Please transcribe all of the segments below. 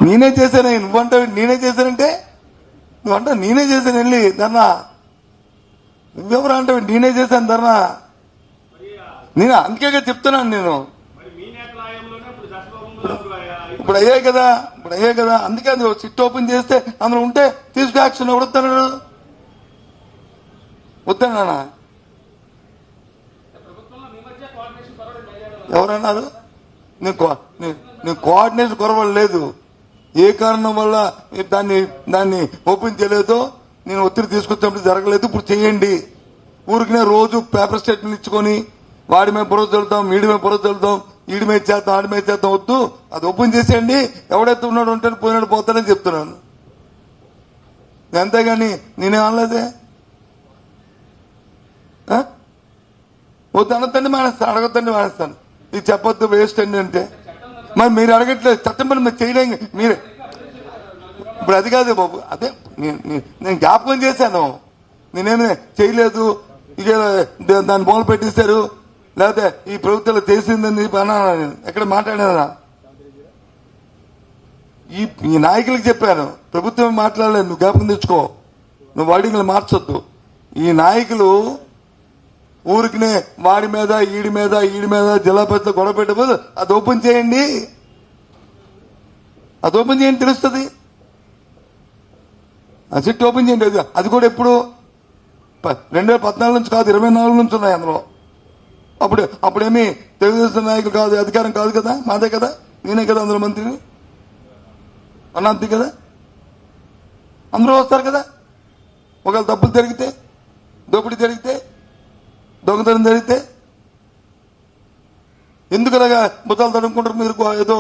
నేనే చేశాను, నువ్వంటే నేనే చేశానంటే నువ్వంటే నేనే చేశాను వెళ్ళి ధర్నా. నువ్వెవరు అంటే నేనే చేశాను ధర్నా. నేను అందుకే చెప్తున్నాను. నేను ఇప్పుడు అయ్యాయి కదా అందుకే అది సిట్ ఓపెన్ చేస్తే అందులో ఉంటే తీసుకు యాక్షన్ ఎవడొస్తాడు? వద్దన్నా ఎవరన్నారు? నేను కోఆర్డినేషన్ కొరవలేదు. ఏ కారణం వల్ల దాన్ని ఓపెన్ చేయలేదో నేను ఒత్తిడి తీసుకొచ్చినప్పుడు జరగలేదు. ఇప్పుడు చేయండి. ఊరికినే రోజు పేపర్ స్టేట్మెంట్ ఇచ్చుకొని వాడి మీద బుర్ర చల్లుతాం, వీడి మీద బుర్ర చల్లుతాం, ఈడి మీద చేద్దాం, ఆడి మీద చేద్దాం. వద్దు, అది ఓపెన్ చేసేయండి. ఎవడైతే ఉన్నాడు ఉంటాడు, పోయినాడు పోతాడని చెప్తున్నాను. అంతేగాని నేనేం అనలేదే. వద్దు అనొద్దండి మానేస్తాను, అడగొద్దండి మానేస్తాను. ఇది చెప్పొద్దు వేస్ట్ అండి అంటే మరి మీరు అడగట్లేదు. చట్టం పని మీరు చేయలేం. మీరే ఇప్పుడు అది కాదు బాబు. అదే నేను జ్ఞాపకం చేశాను. నేనేమి చేయలేదు, ఇక దాన్ని మూల పెట్టిస్తారు, లేకపోతే ఈ ప్రభుత్వంలో చేసిందని అన్నాను. ఎక్కడ మాట్లాడానా? ఈ నాయకులకు చెప్పాను. ప్రభుత్వం మాట్లాడలేదు. నువ్వు జ్ఞాపకం తెచ్చుకో. నువ్వు వాడిని మార్చొద్దు. ఈ నాయకులు ఊరికినే వాడి మీద ఈడి మీద జిల్లా పరిషత్ గొడవ పెట్టబోదు. అది ఓపెన్ చేయండి, తెలుస్తుంది. ఆ సిట్ ఓపెన్ చేయండి. అది కూడా ఎప్పుడు 2014 నుంచి కాదు, 24 నుంచి ఉన్నాయి అందులో. అప్పుడేమి తెలుగుదేశం నాయకులు కాదు, అధికారం కాదు కదా, మాదే కదా, నేనే కదా అందులో మంత్రిని, అన్నాంతి కదా, అందరూ వస్తారు కదా. ఒకవేళ తప్పులు జరిగితే, దోపిడీ జరిగితే, దొంగతనం జరిగితే ఎందుకలాగా ముద్దాలు తడుముకుంటారు మీరు? ఏదో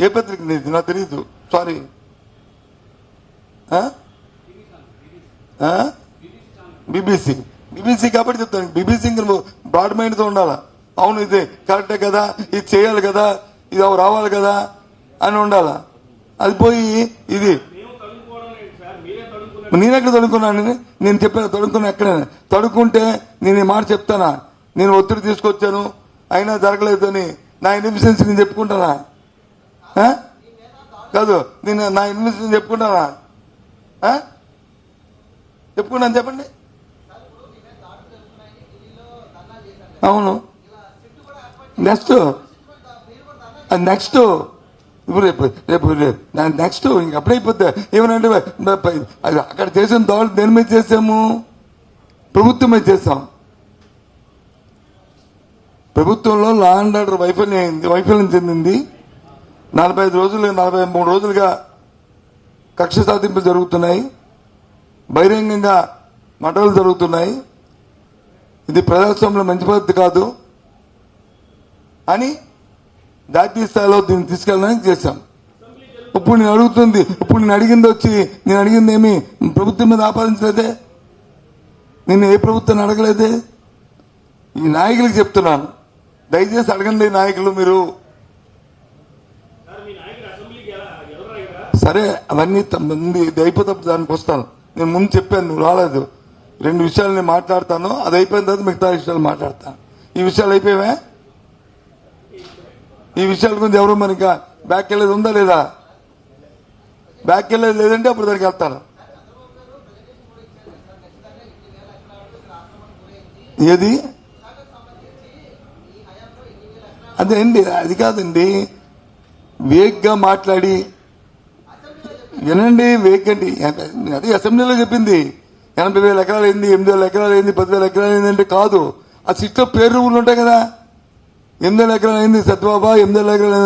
ఏ పత్రిక నాకు తెలియదు, సారీ. బీబీసీ కాబట్టి చెప్తాను. బీబీసీకి బ్రాడ్ మైండ్ తో ఉండాలా. అవును, ఇది కరెక్టే కదా, ఇది చేయాలి కదా, ఇది రావాలి కదా అని ఉండాలా. అది పోయి ఇది నేనెక్కడ తడుకున్నాను? నేను చెప్పాను తడుకున్నా. ఎక్కడైనా తడుకుంటే నేను ఈ మాట చెప్తానా? నేను ఒత్తిడి తీసుకొచ్చాను అయినా జరగలేదు అని నా ఇన్ఫ్లుయెన్స్ నేను చెప్పుకుంటానా? కాదు, నేను నా ఇన్ఫ్లుయెన్స్ చెప్పుకుంటానా? చెప్పుకున్నాను, చెప్పండి. అవును, నెక్స్ట్ ఇప్పుడు రేపు నెక్స్ట్ ఇంక అప్పుడైపోద్ది. ఏమనంటే అక్కడ చేసిన దాడులు దేని మీద చేసాము? ప్రభుత్వం మీద చేసాం. ప్రభుత్వంలో లా అండ్ ఆర్డర్ వైఫల్యం చెందింది. 45 రోజులు 43 రోజులుగా కక్ష సాధింపులు జరుగుతున్నాయి, బహిరంగంగా మటలు జరుగుతున్నాయి. ఇది ప్రజాస్వామ్యంలో మంచి పద్ధతి కాదు అని జాతీయ స్థాయిలో దీన్ని తీసుకెళ్ళడానికి చేశాం. ఇప్పుడు నేను అడిగింది ఏమి ప్రభుత్వం మీద ఆపాదించలేదే. నేను ఏ ప్రభుత్వాన్ని అడగలేదే. ఈ నాయకులకు చెప్తున్నాను, దయచేసి అడగండి నాయకులు. మీరు సరే అవన్నీ అయిపోతే దానికి వస్తాను. నేను ముందు చెప్పాను, నువ్వు రాలేదు. 2 విషయాలు నేను మాట్లాడతాను, అది అయిపోయిన తర్వాత మిగతా విషయాలు మాట్లాడతాను. ఈ విషయాలు అయిపోయావా? ఈ విషయాల గురించి ఎవరు మనకి బ్యాక్ వెళ్ళేది ఉందా లేదా? బ్యాక్ వెళ్ళేది లేదంటే అప్పుడు దానికి వెళ్తాను. ఏది? అదేండి, అది కాదండి. వేగ్గా మాట్లాడి వినండి. వేగండి, అది అసెంబ్లీలో చెప్పింది. 80,000 ఎకరాలు అయింది, 8,000 ఎకరాలు అయింది, 10,000 ఎకరాలు అయింది అంటే కాదు. ఆ సిట్లో పేరు రూపులు ఉంటాయి కదా. 8,000 ఎకరాలు అయింది సత్యబాబా, 8,000 ఎకరాలు